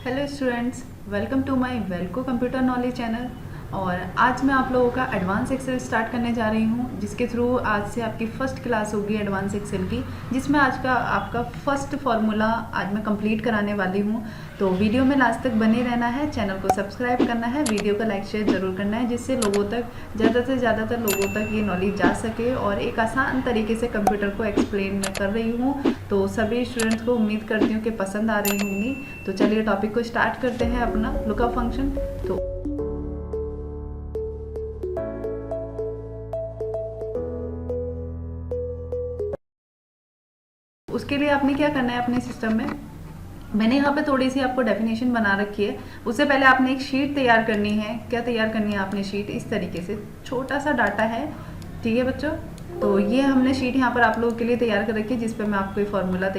Hello students, welcome to my Welco computer knowledge channel. और आज मैं आप लोगों का एडवांस एक्सेल स्टार्ट करने जा रही हूँ, जिसके थ्रू आज से आपकी फर्स्ट क्लास होगी एडवांस एक्सेल की, जिसमें आज का आपका फर्स्ट फार्मूला आज मैं कंप्लीट कराने वाली हूँ। तो वीडियो में लास्ट तक बने रहना है, चैनल को सब्सक्राइब करना है, वीडियो को लाइक शेयर ज़रूर करना है, जिससे लोगों तक ज़्यादा से ज़्यादातर लोगों तक ये नॉलेज जा सके और एक आसान तरीके से कंप्यूटर को एक्सप्लेन मैं कर रही हूँ। तो सभी स्टूडेंट्स को उम्मीद करती हूँ कि पसंद आ रही होंगी। तो चलिए टॉपिक को स्टार्ट करते हैं अपना लुकअप फंक्शन। तो उसके लिए आपने क्या करना है, अपने सिस्टम में मैंने यहाँ पे थोड़ी सी आपको डेफिनेशन बना रखी है। उससे पहले आपने एक शीट तैयार करनी है। क्या तैयार करनी है आपने? शीट इस तरीके से, छोटा सा डाटा है, ठीक है बच्चों। तो ये हमने शीट यहाँ पर आप लोगों के लिए तैयार कर रखी है, जिस पे मैं आपको फार्मूला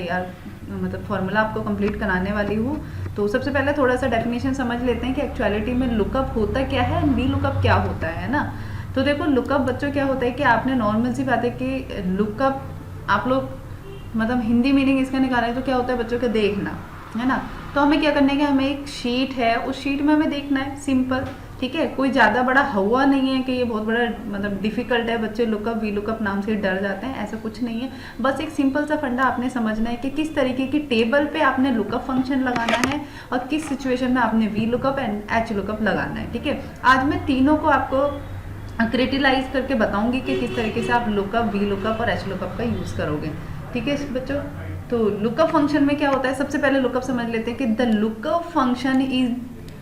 फार्मूला आपको कंप्लीट कराने वाली हूँ। तो सबसे पहले थोड़ा सा डेफिनेशन समझ लेते हैं कि एक्चुअलिटी में लुकअप होता क्या है, वी लुकअप क्या होता है ना। तो देखो, लुकअप बच्चों क्या होता है कि आपने नॉर्मल सी बात है कि लुकअप आप लोग हिंदी मीनिंग इसका निकाला है तो क्या होता है बच्चों का? देखना, है ना। तो हमें क्या करना है कि हमें एक शीट है, उस शीट में हमें देखना है, सिंपल, ठीक है। कोई ज़्यादा बड़ा हुआ नहीं है कि ये बहुत बड़ा डिफिकल्ट है, बच्चे लुकअप वी लुकअप नाम से डर जाते हैं, ऐसा कुछ नहीं है। बस एक सिंपल सा फंडा आपने समझना है कि किस तरीके की टेबल पे आपने लुकअप फंक्शन लगाना है और किस सिचुएशन में आपने V lookup and H lookup लगाना है, ठीक है। आज मैं तीनों को आपको क्रिटिलाइज करके बताऊंगी कि किस तरीके से आप लुकअप, वी लुकअप और एच लुकअप का यूज़ करोगे, ठीक है बच्चों। तो लुकअप फंक्शन में क्या होता है, सबसे पहले लुकअप समझ लेते हैं कि the lookup function is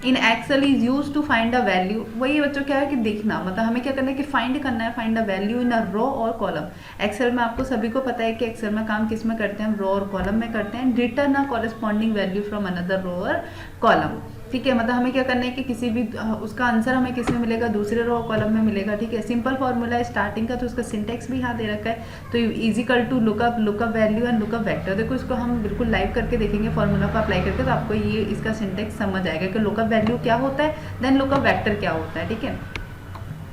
in Excel is use to find a value. वही बच्चों क्या है कि देखना, हमें क्या करना है कि फाइंड करना है, फाइंड अ वैल्यू इन अ रो और कॉलम। एक्सेल में आपको सभी को पता है कि एक्सेल में काम किस में करते हैं, हम रो और कॉलम में करते हैं। Return a corresponding value from another row और कॉलम, ठीक है। हमें क्या करना है कि किसी भी उसका आंसर हमें किस में मिलेगा, दूसरे रो कॉलम में मिलेगा, ठीक है। सिंपल फॉर्मूला है स्टार्टिंग का, तो उसका सिंटेक्स भी यहाँ दे रखा है। तो equal to lookup, lookup value and lookup vector. देखो, इसको हम बिल्कुल लाइव करके देखेंगे, फॉर्मूला को अप्लाई करके, तो आपको ये इसका सिंटेक्स समझ आएगा कि लुकअप वैल्यू क्या होता है, देन लुकअप वेक्टर क्या होता है, ठीक है।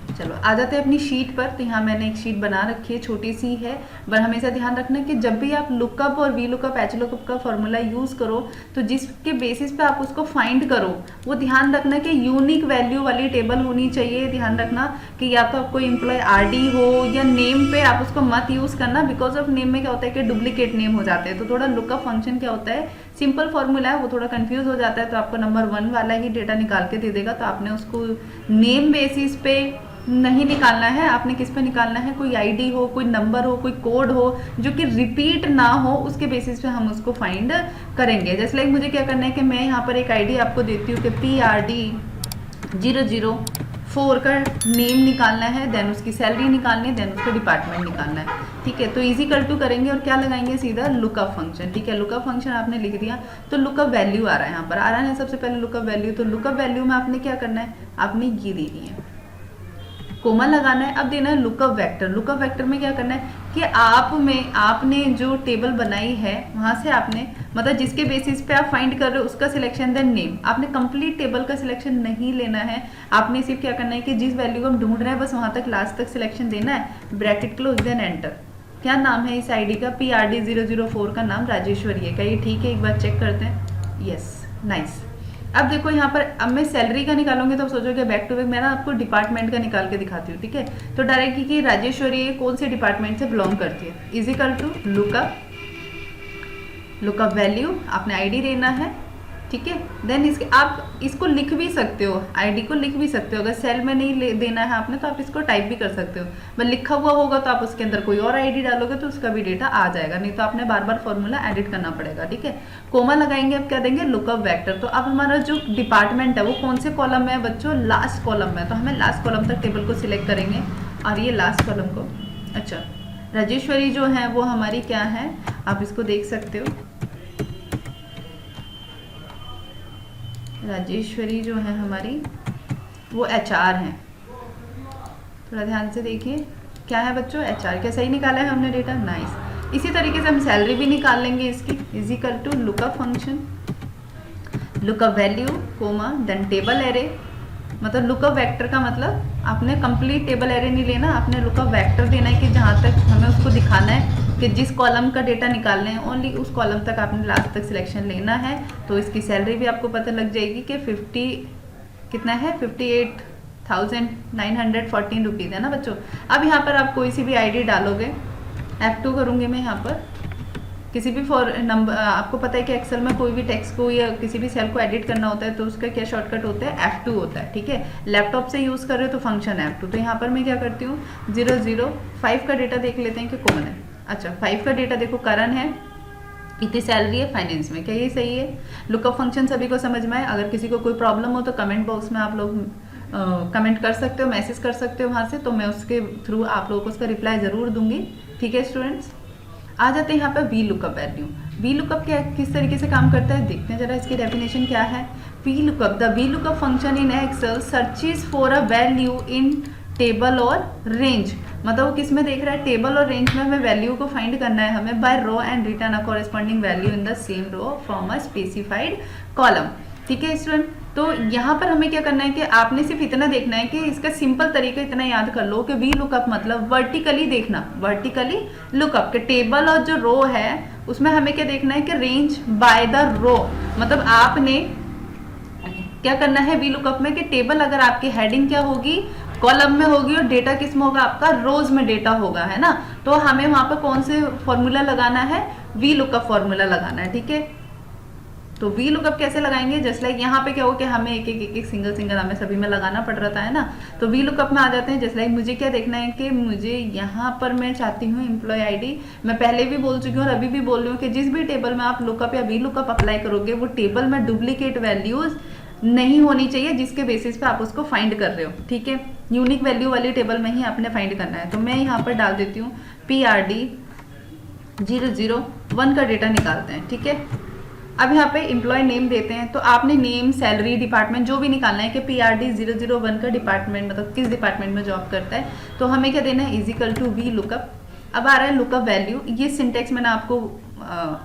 चलो आ जाते हैं अपनी शीट पर। तो यहाँ मैंने एक शीट बना रखी है, छोटी सी है, पर हमेशा ध्यान रखना कि जब भी आप लुकअप और वी लुकअप, एच लुकअप का फॉर्मूला यूज़ करो, तो जिसके बेसिस पे आप उसको फाइंड करो, वो ध्यान रखना कि यूनिक वैल्यू वाली टेबल होनी चाहिए। ध्यान रखना कि या तो आपको एम्प्लॉय आरडी हो या नेम पे आप उसको मत यूज़ करना, बिकॉज ऑफ नेम में क्या होता है कि डुप्लीकेट नेम हो जाते हैं। तो थोड़ा लुकअप फंक्शन क्या होता है, सिंपल फॉर्मूला है, वो थोड़ा कंफ्यूज हो जाता है, तो आपको नंबर 1 वाला ही डेटा निकाल के दे देगा। तो आपने उसको नेम बेसिस पे नहीं निकालना है, आपने किस पे निकालना है, कोई आईडी हो, कोई नंबर हो, कोई कोड हो जो कि रिपीट ना हो, उसके बेसिस पे हम उसको फाइंड करेंगे। जैसे लाइक मुझे क्या करना है कि मैं यहाँ पर एक आईडी आपको देती हूँ कि PRD004 का नेम निकालना है, देन उसकी सैलरी निकालनी है, देन उसका डिपार्टमेंट निकालना है, ठीक है। तो इजिकल टू करेंगे और क्या लगाएंगे, सीधा लुकअप फंक्शन, ठीक है। लुकअप फंक्शन आपने लिख दिया, तो लुकअप वैल्यू आ रहा है, यहाँ पर आ रहा है सबसे पहले लुकअप वैल्यू। तो लुकअप वैल्यू में आपने क्या करना है, आपने ये देनी है, कोमा लगाना है। अब देना है लुकअप वेक्टर। लुकअप वेक्टर में क्या करना है कि आपने जो टेबल बनाई है, वहां से आपने जिसके बेसिस पे आप फाइंड कर रहे हो उसका सिलेक्शन, देन नेम। आपने कंप्लीट टेबल का सिलेक्शन नहीं लेना है, आपने सिर्फ क्या करना है कि जिस वैल्यू को हम ढूंढ रहे हैं बस वहां तक लास्ट तक सिलेक्शन देना है, ब्रैकेट क्लोज, देन एंटर। क्या नाम है इस आईडी का? PRD004 का नाम राजेश्वरी है। क्या ये ठीक है? एक बार चेक करते हैं। Yes, nice. अब देखो यहाँ पर, अब मैं सैलरी का निकालूंगी तो सोचोगे बैक टू बैक, मैं ना आपको डिपार्टमेंट का निकाल के दिखाती हूँ, ठीक है। तो डायरेक्ट कि राजेश्वरी कौन से डिपार्टमेंट से बिलोंग करती है, इजिकल टू लुकअप वैल्यू, आपने आईडी देना है, ठीक है। देन इसके आप इसको लिख भी सकते हो, आईडी को लिख भी सकते हो। अगर सेल में नहीं देना है आपने तो आप इसको टाइप भी कर सकते हो, बट लिखा हुआ होगा तो आप उसके अंदर कोई और आईडी डालोगे तो उसका भी डेटा आ जाएगा, नहीं तो आपने बार बार फॉर्मूला एडिट करना पड़ेगा, ठीक है। कोमा लगाएंगे, अब क्या देंगे, लुकअप वेक्टर। तो अब हमारा जो डिपार्टमेंट है वो कौन से कॉलम में है बच्चों, लास्ट कॉलम में। तो हमें लास्ट कॉलम तक टेबल को सिलेक्ट करेंगे और ये लास्ट कॉलम को, अच्छा, राजेश्वरी जो है वो हमारी क्या है, आप इसको देख सकते हो। राजेश्वरी जो है हमारी वो HR है। थोड़ा ध्यान से देखिए, क्या है बच्चों, HR। क्या सही निकाला है हमने डेटा? नाइस। इसी तरीके से हम सैलरी भी निकाल लेंगे इसकी, equal to lookup function, lookup value, comma, then table array. Lookup vector का आपने कंप्लीट टेबल एरे नहीं लेना, आपने लुकअप वेक्टर देना है कि जहाँ तक हमें उसको दिखाना है कि जिस कॉलम का डेटा निकालना है ओनली उस कॉलम तक आपने लास्ट तक सिलेक्शन लेना है। तो इसकी सैलरी भी आपको पता लग जाएगी कि कितना है 58,914 रुपीज़ है ना बच्चों। अब यहाँ पर आप कोई सी भी आईडी डालोगे, F2 करूँगी मैं यहाँ पर, किसी भी फॉर नंबर, आपको पता है कि एक्सेल में कोई भी टेक्स्ट को या किसी भी सेल को एडिट करना होता है तो उसका क्या शॉर्टकट होता है, F2 होता है, ठीक है। लैपटॉप से यूज़ कर रहे हो तो फंक्शन है F2। तो यहाँ पर मैं क्या करती हूँ 005 का डेटा देख लेते हैं कि कौन है। अच्छा 5 का डेटा देखो करण है, इतनी सैलरी है फाइनेंस में, क्या ये सही है। लुकअप फंक्शन सभी को समझ में आए। अगर किसी को कोई प्रॉब्लम हो तो कमेंट बॉक्स में आप लोग कमेंट कर सकते हो, मैसेज कर सकते हो वहाँ से, तो मैं उसके थ्रू आप लोगों को उसका रिप्लाई ज़रूर दूंगी, ठीक है स्टूडेंट्स। आ जाते हैं यहाँ पर V lookup value. V lookup क्या किस तरीके से काम करता है देखते हैं जरा, इसकी डेफिनेशन क्या है। VLOOKUP, the VLOOKUP function in Excel searches for a value in table or range. मतलब वो किस में देख रहा है, टेबल और रेंज में हमें वैल्यू को फाइंड करना है हमें, by row and return a corresponding value in the same row from a specified column, ठीक है स्टूडेंट। तो यहाँ पर हमें क्या करना है कि आपने सिर्फ इतना देखना है कि इसका सिंपल तरीका इतना याद कर लो कि वी लुकअप मतलब वर्टिकली देखना, वर्टिकली लुकअप के टेबल और जो रो है उसमें हमें क्या देखना है कि रेंज बाय द रो। मतलब आपने क्या करना है वी लुकअप में कि टेबल अगर आपकी हेडिंग क्या होगी, कॉलम में होगी, और डेटा किस में होगा आपका, रोज में डेटा होगा, है ना। तो हमें वहां पर कौन से फॉर्मूला लगाना है, वी लुकअप फॉर्मूला लगाना है, ठीक है। तो वी लुकअप कैसे लगाएंगे, जस्ट लाइक यहाँ पे क्या हो कि हमें एक सिंगल हमें सभी में लगाना पड़ रहा था, है ना। तो वी लुकअप में आ जाते हैं। जस्ट लाइक मुझे क्या देखना है कि मुझे यहाँ पर मैं चाहती हूँ एम्प्लॉय आईडी, मैं पहले भी बोल चुकी हूँ और अभी भी बोल रही हूँ कि जिस भी टेबल में आप लुकअप या वी लुकअप अप्लाई करोगे वो टेबल में डुप्लीकेट वैल्यूज नहीं होनी चाहिए जिसके बेसिस पे आप उसको फाइंड कर रहे हो, ठीक है। यूनिक वैल्यू वाली टेबल में ही आपने फाइंड करना है। तो मैं यहाँ पर डाल देती हूँ PRD 001 का डेटा निकालते हैं, ठीक है। अब यहाँ पे एम्प्लॉय नेम देते हैं, तो आपने नेम, सैलरी, डिपार्टमेंट जो भी निकालना है कि PRD 001 का डिपार्टमेंट मतलब किस डिपार्टमेंट में जॉब करता है, तो हमें क्या देना है इजिकल टू वी लुकअप। अब आ रहा है लुकअप वैल्यू, ये सिंटेक्स मैंने आपको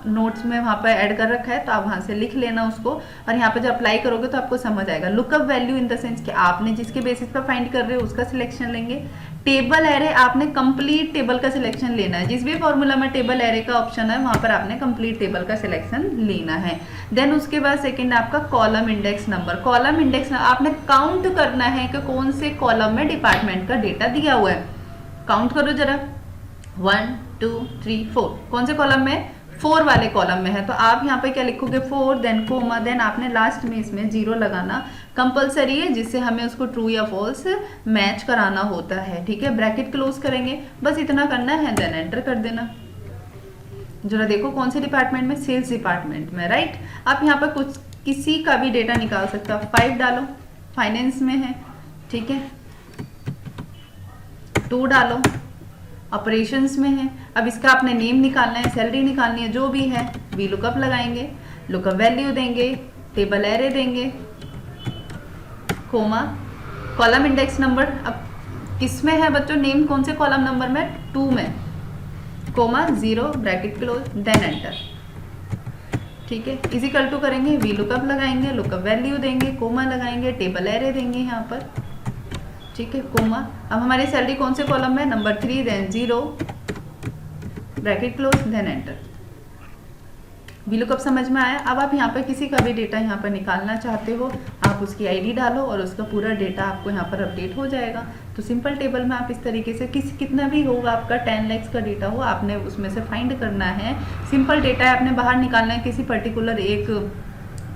नोट्स में वहाँ पर ऐड कर रखा है, तो आप वहाँ से लिख लेना उसको, और यहाँ पे जब अप्लाई करोगे तो आपको समझ आएगा। Lookup value in the sense कि आपने जिसके बेसिस पर फाइंड कर रहे हो उसका सिलेक्शन लेंगे। टेबल एरे, आपने कंप्लीट टेबल का सिलेक्शन लेना है। जिस भी फॉर्मूला में टेबल एरे का ऑप्शन है वहाँ पर आपने कंप्लीट टेबल का सिलेक्शन लेना है। देन उसके बाद सेकेंड आपका column index number. Column index आपने काउंट करना है कि कौन से कॉलम में डिपार्टमेंट का डेटा दिया हुआ है। काउंट करो जरा, 1 2 3 4, कौन से कॉलम में, 4 वाले कॉलम में है। तो आप यहाँ पे क्या लिखोगे 4, देन कोमा, देन आपने लास्ट में इसमें 0 लगाना कंपलसरी है, जिससे हमें उसको ट्रू या फॉल्स मैच कराना होता है, ठीक है। ब्रैकेट क्लोज करेंगे, बस इतना करना है, देन एंटर कर देना। जरा देखो कौन से डिपार्टमेंट में, सेल्स डिपार्टमेंट में, राइट। आप यहाँ पर कुछ किसी का भी डेटा निकाल सकते हो। 5 डालो, फाइनेंस में है, ठीक है। 2 डालो, ऑपरेशंस में है। अब इसका आपने नेम निकालना है, सैलरी निकालनी है, जो भी है वी लुकअप लगाएंगे, लुकअप वैल्यू देंगे, टेबल एरे देंगे, कोमा, कॉलम इंडेक्स नंबर। अब किस में है बच्चों, नेम कौन से कॉलम नंबर में, 2 में, comma 0 bracket close, then enter, ठीक है। इजिकल टू करेंगे, वी लुकअप लगाएंगे, लुकअप वैल्यू देंगे, कोमा लगाएंगे, टेबल एरे देंगे यहाँ पर, ठीक है, कोमा। अब हमारी सैलरी कौन से कॉलम में, number 3, then 0 bracket close, then enter. VLOOKUP समझ में आया। अब आप यहाँ पर किसी का भी डेटा यहाँ पर निकालना चाहते हो, आप उसकी आईडी डालो और उसका पूरा डेटा आपको यहाँ पर अपडेट हो जाएगा। तो सिंपल टेबल में आप इस तरीके से कितना भी होगा आपका 10 लाख का डेटा हो, आपने उसमें से फाइंड करना है। सिंपल डेटा है, आपने बाहर निकालना है, किसी पर्टिकुलर एक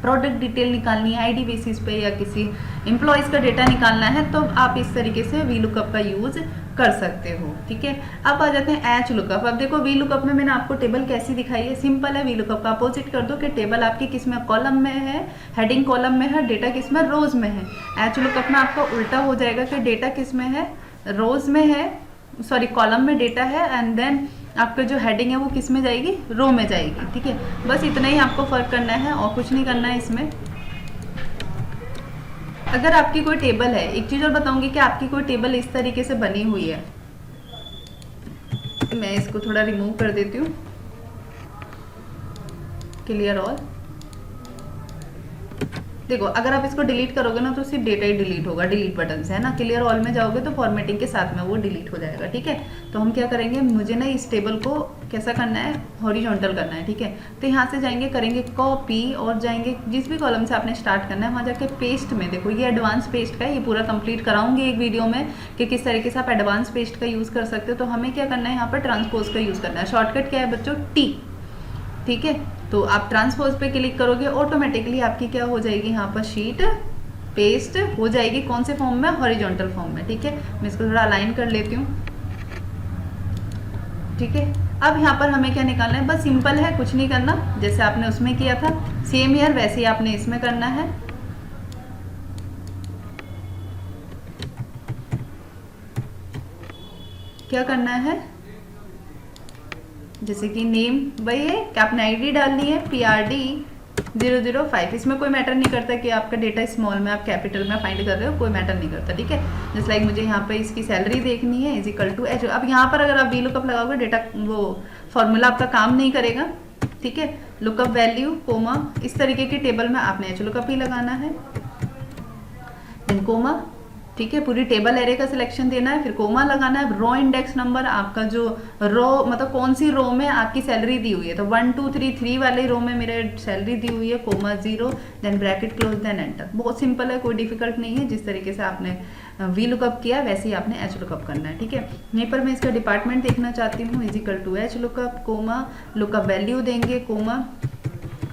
प्रोडक्ट डिटेल निकालनी है आईडी बेसिस पे या किसी एम्प्लॉयज़ का डेटा निकालना है, तो आप इस तरीके से वी लुकअप का यूज़ कर सकते हो, ठीक है। अब आ जाते हैं एच लुकअप। अब देखो वी लुकअप में मैंने आपको टेबल कैसी दिखाई है, सिंपल है। वी लुकअप का अपोजिट कर दो कि टेबल आपकी किस में, कॉलम में है, हेडिंग कॉलम में है, डेटा किस में, रोज में है। एच लुकअप में आपका उल्टा हो जाएगा कि डेटा किस में है, रोज में है, सॉरी कॉलम में डेटा है, एंड देन आपका जो हेडिंग है वो किस में जाएगी, रो में जाएगी, ठीक है। बस इतना ही आपको फर्क करना है और कुछ नहीं करना है इसमें। अगर आपकी कोई टेबल है, एक चीज और बताऊंगी कि आपकी कोई टेबल इस तरीके से बनी हुई है, मैं इसको थोड़ा रिमूव कर देती हूँ, क्लियर ऑल। देखो अगर आप इसको डिलीट करोगे ना तो सिर्फ डेटा ही डिलीट होगा, डिलीट बटन से, है ना। क्लियर ऑल में जाओगे तो फॉर्मेटिंग के साथ में वो डिलीट हो जाएगा, ठीक है। तो हम क्या करेंगे, मुझे ना इस टेबल को कैसा करना है, हॉरिजॉन्टल करना है, ठीक है। तो यहाँ से जाएंगे, करेंगे कॉपी और जाएंगे जिस भी कॉलम से आपने स्टार्ट करना है वहाँ जाके पेस्ट में, देखो ये एडवांस पेस्ट का है, ये पूरा कंप्लीट कराऊंगी एक वीडियो में कि किस तरीके से आप एडवांस पेस्ट का यूज़ कर सकते हो। तो हमें क्या करना है, यहाँ पर ट्रांसपोज का यूज़ करना है। शॉर्टकट क्या है बच्चों, टी, ठीक है। तो आप ट्रांसपोज पे क्लिक करोगे, ऑटोमेटिकली आपकी क्या हो जाएगी, यहाँ पर शीट पेस्ट हो जाएगी। कौन से फॉर्म में, हॉरिजॉन्टल फॉर्म में, ठीक है। मैं इसको थोड़ा अलाइन कर लेती हूँ, ठीक है। अब यहाँ पर हमें क्या निकालना है, बस सिंपल है, कुछ नहीं करना, जैसे आपने उसमें किया था सेम ईयर वैसे ही आपने इसमें करना है। क्या करना है, जैसे कि नेम वही है कि आपने आईडी डालनी है PRD005। इसमें कोई मैटर नहीं करता कि आपका डेटा स्मॉल में आप कैपिटल में फाइंड कर रहे हो, कोई मैटर नहीं करता, ठीक है। जस्ट लाइक मुझे यहाँ पे इसकी सैलरी देखनी है इजिकल टू एच। अब यहाँ पर अगर आप वी लुकअप लगाओगे डेटा वो फॉर्मूला आपका काम नहीं करेगा, ठीक है। लुकअप वैल्यू कोमा, इस तरीके की टेबल में आपने एच लुकअप ही लगाना है, देन कोमा, ठीक है। पूरी टेबल एरे का सिलेक्शन देना है, फिर कोमा लगाना है। रो इंडेक्स नंबर, आपका जो रो मतलब कौन सी रो में आपकी सैलरी दी हुई है, तो 1 2 3 3 वाले रो में मेरे सैलरी दी हुई है, comma 0, then bracket close, then enter. बहुत सिंपल है, कोई डिफिकल्ट नहीं है। जिस तरीके से आपने वी लुकअप किया वैसे ही आपने एच लुकअप करना है, ठीक है। यहीं पर मैं इसका डिपार्टमेंट देखना चाहती हूँ, equal to HLOOKUP comma, lookup value देंगे कोमा।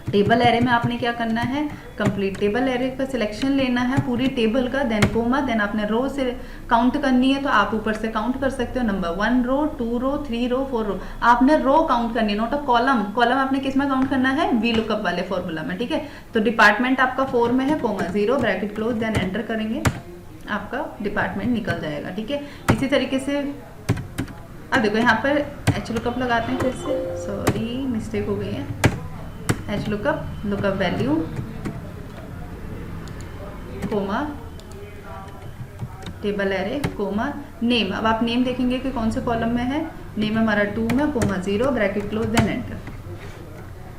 टेबल एरे में आपने क्या करना है, कंप्लीट टेबल एरे का सिलेक्शन लेना है पूरी टेबल का, देन कोमा, देन आपने रो से काउंट करनी है तो आप ऊपर से काउंट कर सकते हो, नंबर 1 रो 2 रो 3 रो 4 रो, आपने रो काउंट करनी है, नोट अ कॉलम। कॉलम आपने किस में काउंट करना है, वी लुकअप वाले फॉर्मूला में, ठीक है। तो डिपार्टमेंट आपका 4 में है, comma 0, bracket close, then enter करेंगे, आपका डिपार्टमेंट निकल जाएगा, ठीक है। इसी तरीके से अब देखो यहाँ पर एच लुकअप लगाते हैं फिर से, सॉरी मिस्टेक हो गई है, HLOOKUP, lookup value comma, table array comma, name. अब आप नेम देखेंगे कि कौन से कॉलम में है, नेम हमारा 2 में, comma 0, bracket close, then enter,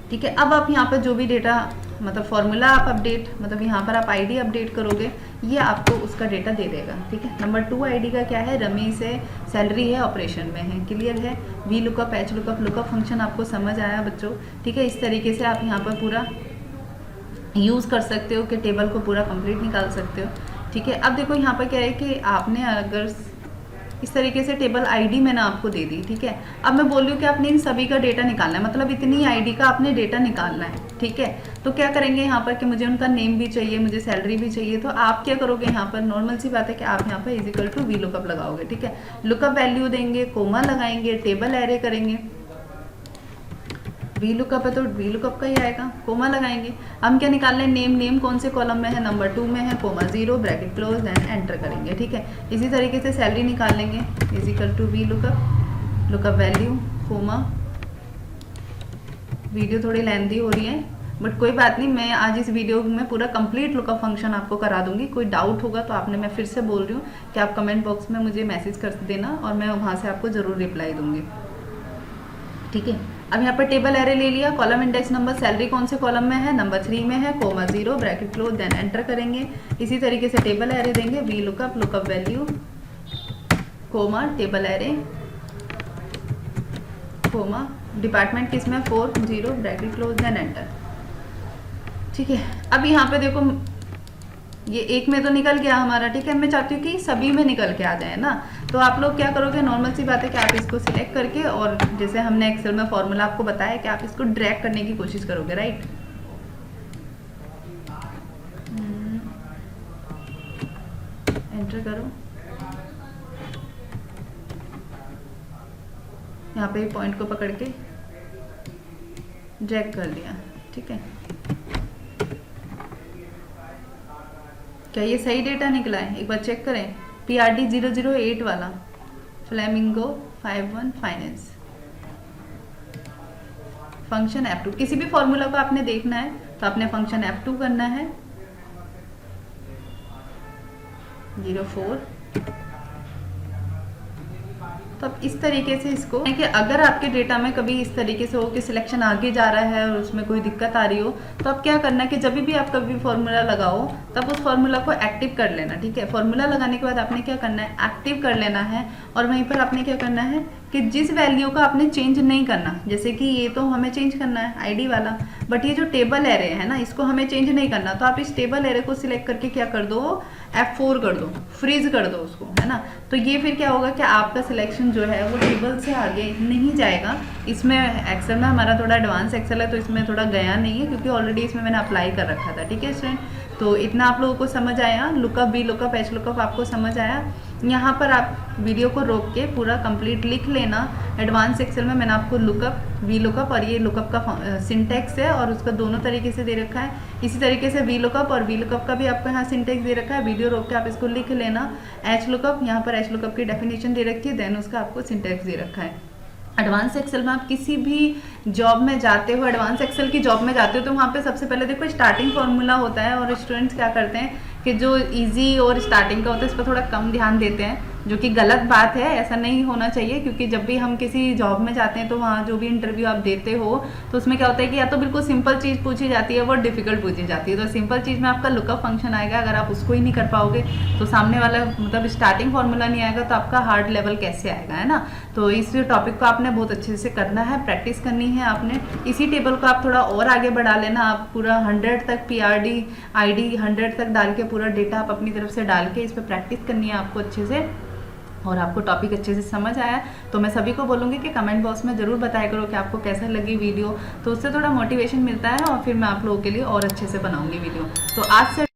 ठीक है। अब आप यहाँ पर जो भी डेटा मतलब फॉर्मूला आप अपडेट मतलब यहाँ पर आप आईडी अपडेट करोगे, ये आपको उसका डेटा दे देगा, ठीक है। नंबर 2 आईडी का क्या है, रमेश है, सैलरी है, ऑपरेशन में है, क्लियर है। V lookup, H lookup, lookup function आपको समझ आया बच्चों, ठीक है। इस तरीके से आप यहाँ पर पूरा यूज़ कर सकते हो कि टेबल को पूरा कंप्लीट निकाल सकते हो, ठीक है। अब देखो यहाँ पर क्या है कि आपने अगर इस तरीके से टेबल आईडी मैंने आपको दे दी, ठीक है। अब मैं बोल रही हूँ कि आपने इन सभी का डेटा निकालना है, मतलब इतनी आईडी का आपने डेटा निकालना है, ठीक है। तो क्या करेंगे यहाँ पर कि मुझे उनका नेम भी चाहिए, मुझे सैलरी भी चाहिए, तो आप क्या करोगे यहाँ पर, नॉर्मल सी बात है कि आप यहाँ पर इजिकल टू वी लुकअप लगाओगे, ठीक है। लुकअप वैल्यू देंगे, कोमा लगाएंगे, टेबल एरे करेंगे, वी लुकअप है तो वी लुकअप का ही आएगा, कोमा लगाएंगे। हम क्या निकाल रहे हैं, नेम, नेम कौन से कॉलम में है, नंबर 2 में है, comma 0, bracket close, then enter करेंगे, ठीक है। इसी तरीके से सैलरी निकाल लेंगे, equal to VLOOKUP, lookup value comma. Video थोड़ी लेंथी हो रही है बट कोई बात नहीं, मैं आज इस वीडियो में पूरा कंप्लीट लुकअप फंक्शन आपको करा दूंगी। कोई डाउट होगा तो आपने, मैं फिर से बोल रही हूँ कि आप कमेंट बॉक्स में मुझे मैसेज कर देना और मैं वहाँ से आपको ज़रूर रिप्लाई दूंगी, ठीक है। अब यहाँ पर टेबल एरे ले लिया, कॉलम इंडेक्स नंबर, सैलरी कौन से कॉलम में है, नंबर 3 में है, comma 0, bracket close, then enter करेंगे। इसी तरीके से टेबल एरे देंगे, VLOOKUP, lookup value comma, table array comma, department किस में, 4 0, ब्रैकेट क्लोज, देन एंटर, ठीक है। अब यहाँ पे देखो ये एक में तो निकल गया हमारा, ठीक है। मैं चाहती हूँ कि सभी में निकल के आ जाए ना, तो आप लोग क्या करोगे, नॉर्मल सी बात है कि आप इसको सिलेक्ट करके और जैसे हमने एक्सेल में फॉर्मूला आपको बताया कि आप इसको ड्रैग करने की कोशिश करोगे, राइट। एंटर करो, यहाँ पे पॉइंट को पकड़ के ड्रैग कर लिया, ठीक है। क्या ये सही डेटा निकला है, एक बार चेक करें। PRD 008 वाला, फ्लेमिंगो 51 फाइनेंस, फंक्शन F2। किसी भी फॉर्मूला को आपने देखना है तो आपने फंक्शन F2 करना है, 04। तो अब इस तरीके से इसको कि अगर आपके डेटा में कभी इस तरीके से हो कि सिलेक्शन आगे जा रहा है और उसमें कोई दिक्कत आ रही हो, तो आप क्या करना है कि जब भी आप कभी फॉर्मूला लगाओ तब उस फॉर्मूला को एक्टिव कर लेना, ठीक है। फॉर्मूला लगाने के बाद आपने क्या करना है, एक्टिव कर लेना है और वहीं पर आपने क्या करना है, कि जिस वैल्यू का आपने चेंज नहीं करना, जैसे कि ये तो हमें चेंज करना है आईडी वाला, बट ये जो टेबल एरे है ना, इसको हमें चेंज नहीं करना, तो आप इस टेबल एरे को सिलेक्ट करके क्या कर दो, F4 कर दो, फ्रीज कर दो उसको, है ना। तो ये फिर क्या होगा कि आपका सिलेक्शन जो है वो टेबल से आगे नहीं जाएगा। इसमें एक्सेल में हमारा थोड़ा एडवांस एक्सेल है तो इसमें थोड़ा गया नहीं है, क्योंकि ऑलरेडी इसमें मैंने अप्लाई कर रखा था। ठीक है स्टूडेंट, तो इतना आप लोगों को समझ आया, lookup, V lookup, H lookup आपको समझ आया। यहाँ पर आप वीडियो को रोक के पूरा कंप्लीट लिख लेना। एडवांस एक्सेल में मैंने आपको लुकअप, वी लुकअप और ये लुकअप का सिंटेक्स है और उसका दोनों तरीके से दे रखा है। इसी तरीके से वी लुकअप और वी लुकअप का भी आपको यहाँ सिंटेक्स दे रखा है। वीडियो रोक के आप इसको लिख लेना। एच लुकअप, यहाँ पर एच लुकअप की डेफिनेशन दे रखी है, देन उसका आपको सिंटेक्स दे रखा है। एडवांस एक्सेल में आप किसी भी जॉब में जाते हो, एडवांस एक्सेल की जॉब में जाते हो, तो वहाँ पे सबसे पहले देखो स्टार्टिंग फार्मूला होता है, और स्टूडेंट्स क्या करते हैं कि जो इजी और स्टार्टिंग का होता है इस पर थोड़ा कम ध्यान देते हैं, जो कि गलत बात है। ऐसा नहीं होना चाहिए, क्योंकि जब भी हम किसी जॉब में जाते हैं तो वहाँ जो भी इंटरव्यू आप देते हो तो उसमें क्या होता है कि या तो बिल्कुल सिंपल चीज़ पूछी जाती है, वो डिफिकल्ट पूछी जाती है। तो सिंपल चीज़ में आपका लुकअप फंक्शन आएगा, अगर आप उसको ही नहीं कर पाओगे तो सामने वाला मतलब स्टार्टिंग फार्मूला नहीं आएगा, तो आपका हार्ड लेवल कैसे आएगा, है ना। तो इस टॉपिक को आपने बहुत अच्छे से करना है, प्रैक्टिस करनी है आपने। इसी टेबल को आप थोड़ा और आगे बढ़ा लेना, आप पूरा 100 तक PRD ID 100 तक डाल के पूरा डेटा आप अपनी तरफ से डाल के इस पर प्रैक्टिस करनी है आपको अच्छे से। और आपको टॉपिक अच्छे से समझ आया तो मैं सभी को बोलूँगी कि कमेंट बॉक्स में ज़रूर बताया करो कि आपको कैसा लगी वीडियो, तो उससे थोड़ा मोटिवेशन मिलता है और फिर मैं आप लोगों के लिए और अच्छे से बनाऊँगी वीडियो। तो आज से